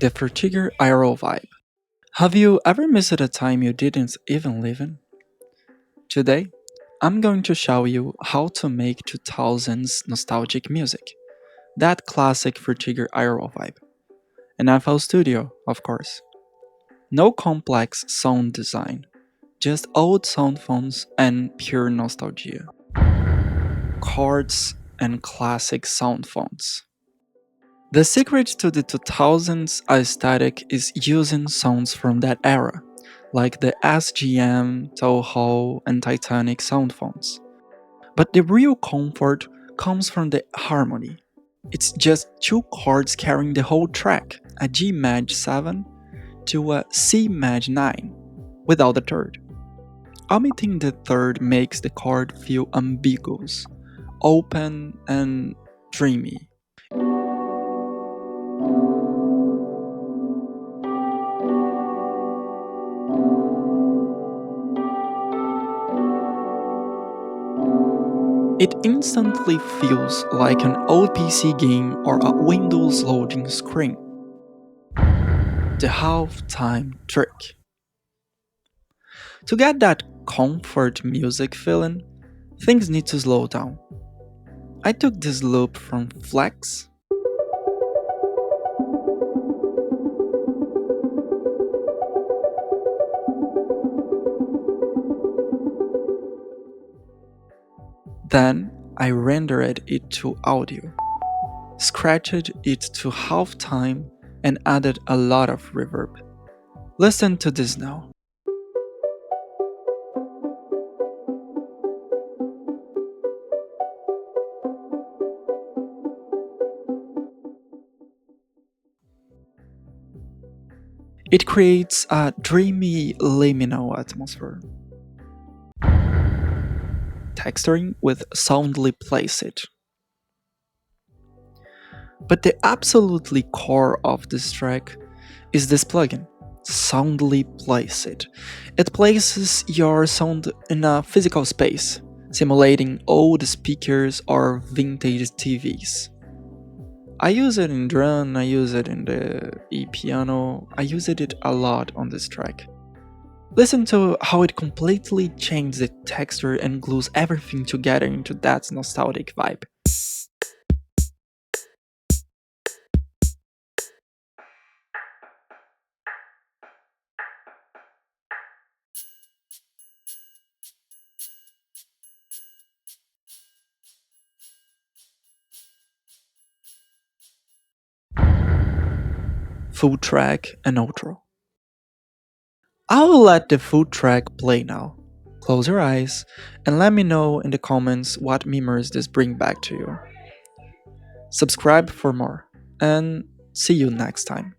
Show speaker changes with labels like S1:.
S1: The Frutiger Aero vibe. Have you ever missed a time you didn't even live in? Today, I'm going to show you how to make 2000s nostalgic music. That classic Frutiger Aero vibe. An FL Studio, of course. No complex sound design, just old Soundfonts and pure nostalgia. Chords and classic Soundfonts. The secret to the 2000s aesthetic is using sounds from that era, like the SGM, Touhou, and Titanic Soundfonts. But the real comfort comes from the harmony. It's just two chords carrying the whole track, a G Maj 7 to a C Maj 9, without the third. Omitting the third makes the chord feel ambiguous, open, and dreamy. It instantly feels like an old PC game or a Windows loading screen. The half-time trick. To get that comfort music feeling, things need to slow down. I took this loop from Flex, then I rendered it to audio, scratched it to half-time, and added a lot of reverb. Listen to this now. It creates a dreamy liminal atmosphere. Texturing with soundly placed. But the absolutely core of this track is this plugin, Soundly Placed. It places your sound in a physical space, simulating old speakers or vintage TVs. I use it in drum, I use it in the piano, I used it a lot on this track. Listen to how it completely changes the texture and glues everything together into that nostalgic vibe. Full track and outro. I will let the full track play now. Close your eyes and let me know in the comments what memories this bring back to you. Subscribe for more, and see you next time.